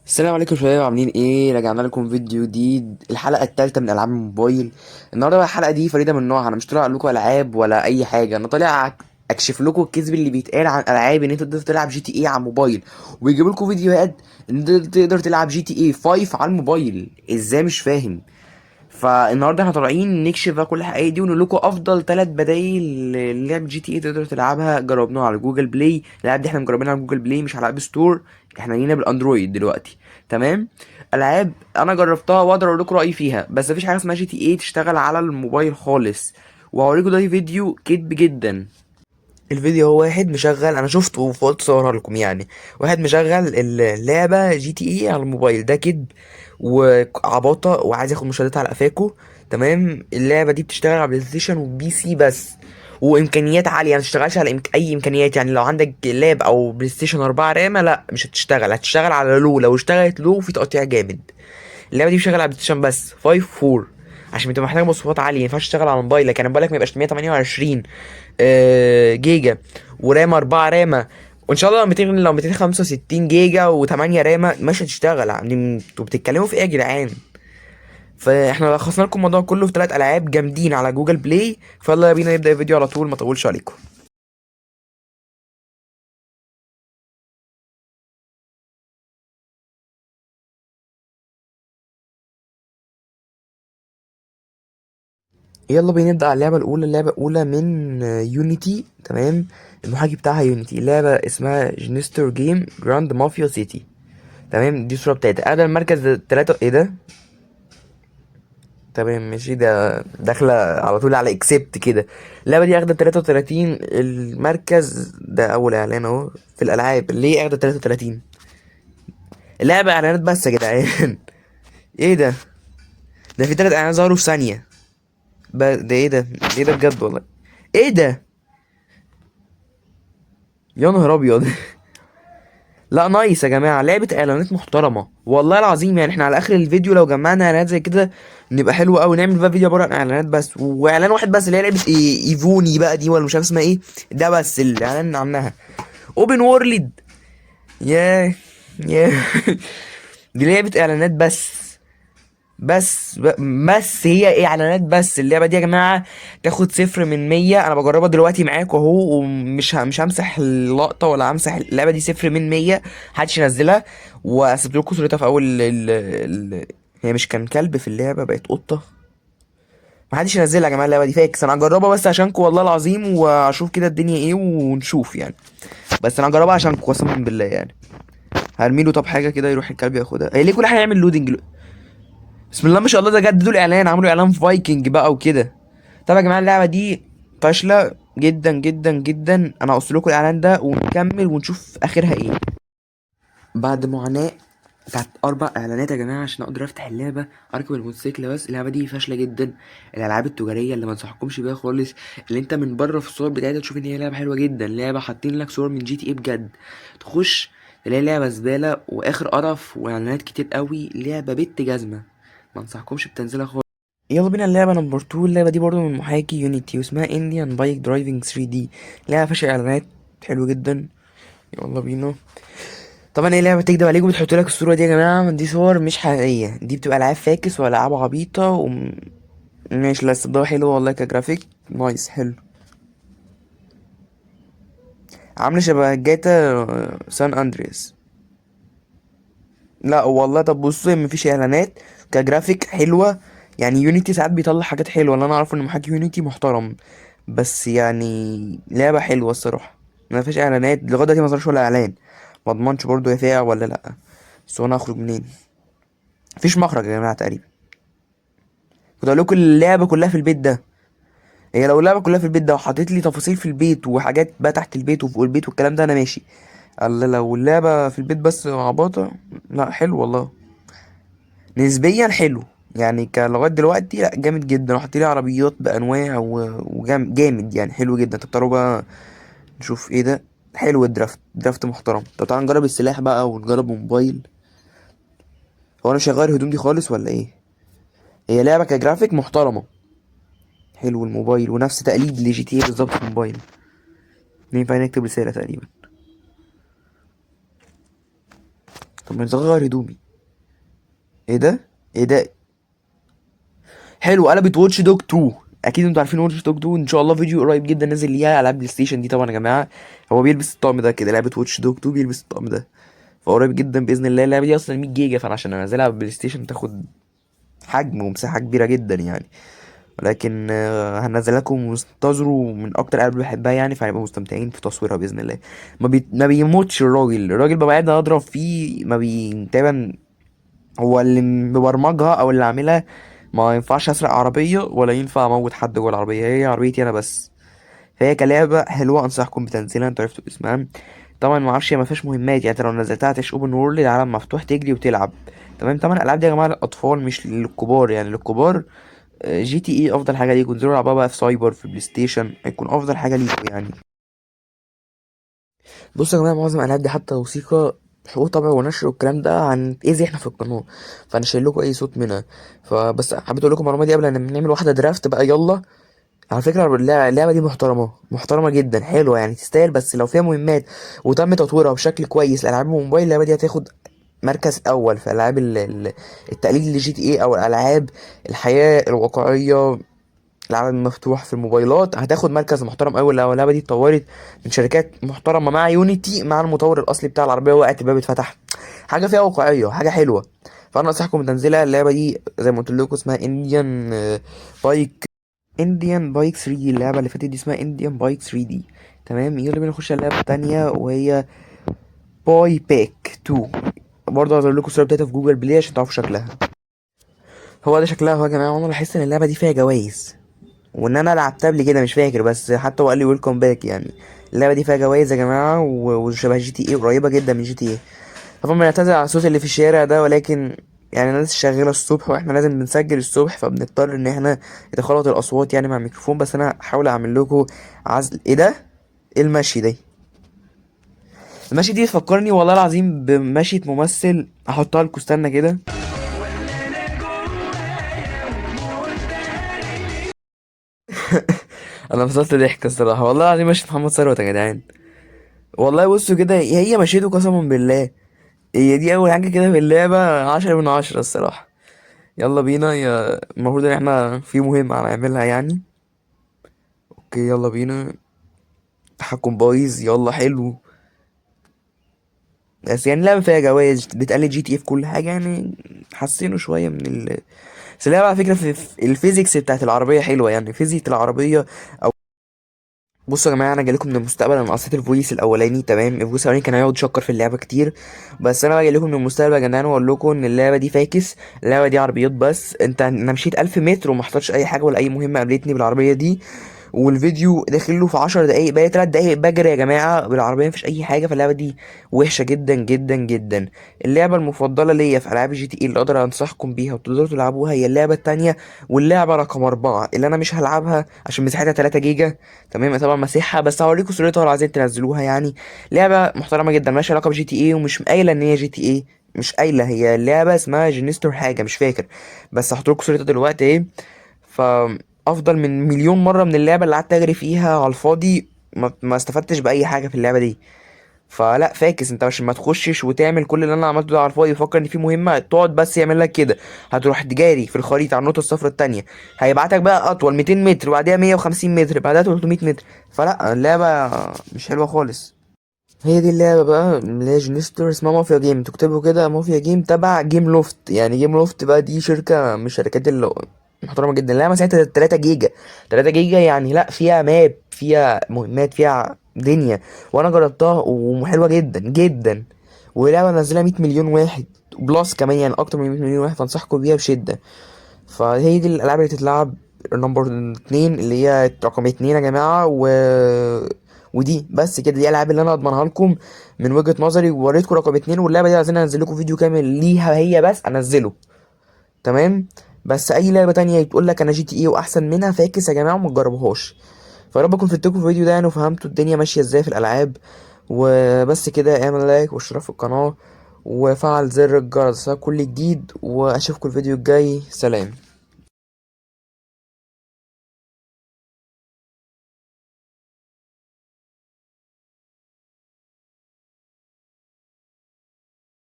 السلام عليكم شباب، عاملين ايه؟ رجعنا لكم فيديو جديد، الحلقه الثالثه من العاب الموبايل. النهارده بقى الحلقه دي فريده من نوعها. انا مش طالع اقول لكم العاب ولا اي حاجه، انا طالع اكشف لكم الكذب اللي بيتقال عن العاب ان انت تقدر تلعب جي تي اي على الموبايل، ويجيب لكم فيديوهات ان انت تقدر تلعب جي تي اي 5 على الموبايل. ازاي؟ مش فاهم. فالنهارده احنا طالعين نكشف بقى كل الحقائق دي ونقول لكم افضل 3 بدايل للعب جي تي اي تقدر تلعبها. جربناها على جوجل بلاي، الالعاب دي احنا مجربينها على جوجل بلاي مش على اب ستور. احنا لينا بالاندرويد دلوقتي. تمام. العاب انا جربتها واقدر اقول لكم رايي فيها، بس مفيش حاجه اسمها جي تي اي تشتغل على الموبايل خالص. وهوريكم ده فيديو كدب جدا. الفيديو هو واحد مشغل، انا شفته وفضلت اصورها لكم يعني. واحد مشغل اللعبه جي تي اي على الموبايل، ده كدب وعباطه وعايز ياخد مشاهدات على قفاكو. تمام. اللعبه دي بتشتغل على بلاي ستيشن وبي سي بس، وامكانيات عاليه، ما تشتغلش على اي امكانيات. يعني لو عندك لاب او بلاي ستيشن 4 رامه لا مش هتشتغل، هتشتغل على لو. لو اشتغلت لو في تقطيع جامد. اللعبه دي بتشتغل على بلاي ستيشن بس 5 4، عشان بتبقى محتاجه مواصفات عاليه. ما ينفعش تشتغل على موبايلك، يعني موبايلك ما يبقاش 128 جيجا ورام 4 رامه. وان شاء الله لو 265 جيجا و8 رامه مش هتشتغل. يعني انتوا بتتكلموا في ايه يا جدعان؟ فاحنا لخصنا لكم الموضوع كله في 3 العاب جامدين على جوجل بلاي. فيلا بينا نبدا الفيديو على طول، ما اطولش عليكم. يلا بينا نبدا على اللعبه الاولى. اللعبه الاولى من يونيتي. تمام. المحاكي بتاعها يونيتي. اللعبه اسمها جينيستر جيم جراند مافيا سيتي. تمام. دي الصوره بتاعتها. انا المركز 3. ايه ده؟ تمام ماشي. ده داخله على طول على اكسبت كده. اللعبه دي اخده 33 المركز. ده اول اعلان اهو في الالعاب اللي هي اخده 33. اللعبه اعلانات بس يا جدعان. ايه ده؟ ده في 3 اعلانات ظهروا في ثانيه. ده ايه ده؟ ايه ده بجد والله؟ ايه ده؟ يا نهار ابيض. لا نايس يا جماعه، لعبه اعلانات محترمه والله العظيم. يعني احنا على اخر الفيديو لو جمعنا اعلانات زي كده نبقى حلو قوي. نعمل بقى فيديو عباره عن اعلانات بس، واعلان واحد بس اللي هي لعبه ايفوني بقى دي، ولا مش عارف اسمها ايه. ده بس الاعلان عنها. اوبن وورلد. ياه. ياه. دي لعبه اعلانات بس. بس هي ايه؟ اعلانات بس. اللعبه دي يا جماعه تاخد 0 من 100. انا بجربها دلوقتي معاكم اهو، ومش مش همسح اللقطه ولا همسح اللعبه دي. 0 من 100. محدش ينزلها. وسبت لكم صورتها في اول هي مش كان كلب في اللعبه بقت قطه. محدش ينزلها يا جماعه، اللعبه دي فاكس. انا هجربها بس عشانكم والله العظيم، واشوف كده الدنيا ايه ونشوف يعني. بس انا هجربها عشانكم قسما بالله يعني. هرمي له طب حاجه كده يروح الكلب ياخدها. هي ليه كل حاجه يعمل لودنج؟ بسم الله ما شاء الله، ده جددوا الاعلان، عملوا اعلان فايكنج بقى وكده. طب يا جماعه اللعبه دي فاشله جدا جدا جدا. انا هقص لكم الاعلان ده ونكمل ونشوف اخرها ايه. بعد معاناه بتاعت 4 اعلانات يا جماعه عشان اقدر افتح اللعبه اركب الموتوسيكل، بس اللعبه دي فاشله جدا. الالعاب التجاريه اللي ما انصحكمش بيها خالص، اللي انت من بره في الصور بتاعتها تشوف ان هي لعبه حلوه جدا، لعبه حاطين لك صور من جي تي اي بجد، تخش تلاقي لعبه زباله واخر قرف واعلانات كتير قوي. لعبه بنت جزمه، ما انصحكمش بتنزلها خالص. يلا بينا اللعبة نمبر 2. اللعبة دي برضو من محاكي يونيتي واسمها انديان بايك درايفنج 3 دي. لعبة فيها اعلانات حلو جدا. يلا بينا. طبعا ايه لعبة تكدب عليكم بتحط لك الصورة دي يا جماعة؟ دي صور مش حقيقية، دي بتبقى العاب فاكس والعاب عبيطة ماشي. لا الصداع حلو والله كجرافيك. نايس حلو. عاملة شبه جاتا سان اندرياس. لا والله. طب بصوا مفيش اعلانات كجرافيك حلوة. يعني يونيتي ساعات بيطلع حاجات حلوة، اللي انا اعرفه ان محاكي يونيتي محترم. بس يعني لعبة حلوة الصراحة. ما فيش اعلانات لغاية دلوقتي، ما ظهرش ولا اعلان. ما اضمنش برضه هي فيها ولا لا. بس هو انا اخرج منين؟ مفيش مخرج يا جماعة تقريبا. كنت اقول لكم اللعبة كلها في البيت ده. هي لو اللعبة كلها في البيت ده وحطيت لي تفاصيل في البيت وحاجات بقى تحت البيت وفوق البيت والكلام ده انا ماشي. لو اللعبة في البيت بس عباطة، لا حلو والله. نسبيا حلو. يعني كلغاية دلوقتي لا جامد جدا. وحط لي عربيات بانواع وجامد يعني حلو جدا. طب تعالوا بقى نشوف ايه ده. حلو الدرافت، درافت محترم. طب تعالى نجرب السلاح بقى ونجرب موبايل. هو انا مش هغير هدوم دي خالص ولا ايه؟ هي لعبة كجرافيك محترمة. حلو الموبايل ونفس تقليد لجي تي اي بالظبط في الموبايل. ينفع نكتب رسالة تقريبا. طب ما نصغر هدومي. ايه ده؟ ايه ده؟ حلو، قلبت واتش دوج 2. اكيد انتوا عارفين واتش دوج 2، ان شاء الله فيديو قريب جدا نازل ليها العاب بلاي ستيشن دي طبعا يا جماعه. هو بيلبس الطقم ده كده، لعبه واتش دوج 2 بيلبس الطقم ده. فقريب جدا باذن الله. اللعبه دي اصلا 100 جيجا، فانا عشان انزلها على بلاي ستيشن تاخد حجم ومساحه كبيره جدا يعني. ولكن هنزل لكم وانتظروا، من اكتر العاب اللي بحبها يعني، فهنبقى مستمتعين في تصويرها باذن الله. ما بيموتش الراجل ببقى قاعد اضرب فيه ما تقريبا. هو اللي مبرمجها او اللي عاملها ما ينفعش اسرق عربيه ولا ينفع اموت حد جوه العربيه، هي عربيتي انا بس. فهي كلعبه حلوه انصحكم بتنزيلها، انتوا عرفتوا اسمها. طبعا ما اعرفش، هي ما فيهاش مهمات يعني، انت لو نزلتها هتعيش اوبن وورلد، العالم مفتوح تجري وتلعب. تمام. طبعا الالعاب دي يا جماعه للاطفال مش للكبار يعني. للكبار جي تي اي افضل حاجه ليكم، انزلوا العبوها بقى في سايبر في بلاي ستيشن، هيكون افضل حاجه ليكم يعني. بصوا يا جماعه، معظم الالعاب دي حتى وثيقه حقوق طبع ونشر والكلام ده هنتأذي احنا في القناه، فانا شايل لكم اي صوت منها. فبس حبيت اقول لكم المعلومه دي قبل ان نعمل واحده درافت بقى، يلا. على فكره اللعبه دي محترمه محترمه جدا، حلوه يعني تستاهل، بس لو فيها مهمات وتم تطويرها بشكل كويس لالعاب الموبايل، اللعبه دي هتاخد مركز اول في العاب التقليد لجي تي اي، او الالعاب الحياه الواقعيه، العالم المفتوح في الموبايلات، هتاخد مركز محترم قوي لو اللعبه دي اتطورت من شركات محترمه مع يونيتي، مع المطور الاصلي بتاع العربيه، وقت الباب اتفتح. حاجه فيها واقعيه، حاجه حلوه. فانا انصحكم بتنزيلها. اللعبه دي زي ما قلت لكم اسمها بايك انديان بايك 3 دي. اللعبه اللي فاتت دي اسمها انديان بايك 3 دي. تمام. يلا بينا نخش على اللعبه التانية، وهي باي باك 2. برضه هظهر لكم الصوره بتاعتها في جوجل بلاي عشان تعرفوا شكلها. هو ده شكلها هو يا جماعه، وانا لاحظت ان اللعبه دي فيها جوايز، وان انا لعبتها قبل كده مش فاكر، بس حتى هو قال لي ويلكم باك يعني. اللعبه دي فيها جوايز يا جماعه، وشبه جي تي اي، قريبه جدا من جي تي اي. طبعا بنعتذر على الصوت اللي في الشارع ده، ولكن يعني الناس شغاله الصبح واحنا لازم بنسجل الصبح، فبنضطر ان احنا يتخلط الاصوات يعني مع الميكروفون. بس انا هحاول اعمل لكم عزل. ايه ده؟ ايه المشي ده؟ المشي دي تفكرني والله العظيم بمشية ممثل، هحطها لكم استنى كده. انا انبسطت ضحك الصراحه والله العظيم، مشية محمد ثروت يا جدعان. والله بصوا كده، هي مشيته قسما بالله. هي دي اول حاجه كده في اللعبه، 10 من 10 الصراحه. يلا بينا، يا المفروض ان احنا في مهمه هنعملها يعني. اوكي يلا بينا. تحكم بايظ، يلا حلو. بس يعني اللعبه فيها جواز، بتقلد جي تي اف كل حاجه يعني، حسنوا شويه من بس اللعبه على فكره في الفيزيكس بتاعت العربيه حلوه يعني، فيزيك العربيه. بصوا يا جماعه، انا جايلكم من المستقبل. انا قصيت الفويس الاولاني، تمام. الفويس الاولاني كان هيقعد يشكر في اللعبه كتير، بس انا بقى جايلكم من المستقبل يا جدعان، واقول لكم ان اللعبه دي فاكس. اللعبه دي عربيات بس. انا مشيت 1000 متر وما حصلش اي حاجه ولا اي مهمه قابلتني بالعربيه دي. والفيديو داخل له في 10 دقايق، بقى 3 دقايق بجري يا جماعه بالعربيه، مفيش اي حاجه. فاللعبه دي وحشه جدا جدا جدا. اللعبه المفضله ليا في العاب جي تي اي اللي اقدر انصحكم بيها وتقدروا تلعبوها هي اللعبه التانية، واللعبه رقم 4 اللي انا مش هلعبها عشان مساحتها 3 جيجا. تمام. طبعا مسيحها، بس هوريكم صورتها لو عايزين تنزلوها يعني. لعبه محترمه جدا، مالهاش علاقه بجي تي اي، ومش قايله ان هي جي تي اي. مش قايله، هي لعبه اسمها جينيستور حاجه مش فاكر، بس هحط لكم صورتها دلوقتي ايه. فافضل من مليون مره من اللعبه اللي قعدت اجري فيها على الفاضي، ما استفدتش باي حاجه في اللعبه دي. فلا، فاكس انت عشان ما تخشش وتعمل كل اللي انا عملته ده على الفاضي، يفكر ان في مهمه تقعد بس يعمل لك كده. هتروح تجاري في الخريطه على النقطه الصفراء التانية، هيبعتك بقى اطول 200 متر، بعدها 150 متر، بعدها 300 متر. فلا، اللعبه مش حلوه خالص. هي دي اللعبة بقى اللي هي جينيستور، اسمها مافيا جيم. تكتبوا كده مافيا جيم، تبع جيم لوفت يعني. جيم لوفت بقى دي شركة من الشركات اللي محترمة جدا. اللعبة مساحتها 3 جيجا. 3 جيجا يعني، لا فيها ماب، فيها مهمات، فيها دنيا. وانا جربتها وحلوة جدا جدا. ولعبة منزلها 100 مليون واحد بلس كمان يعني، اكتر من 100 مليون واحد، فانصحكم بيها بشدة. فهي دي الالعاب اللي تتلعب. نمبر 2 اللي هي رقم 2 يا جماعة، ودي بس كده، دي الالعاب اللي انا اضمنها لكم من وجهة نظري، ووريتكم رقم 2. واللعبة دي عايزين انزل لكم فيديو كامل ليها هي بس انزله. تمام. بس اي لعبة تانية تقول لك انا جي تي ايه واحسن منها، فاكس يا جماعة وما تجربوهاش. فرب اكون فدتكم في الفيديو ده يعني، وفهمتوا الدنيا ماشية ازاي في الالعاب. وبس كده، اعمل لايك واشتراك في القناة، وفعل زر الجرس كل جديد، واشوفكم الفيديو الجاي. سلام.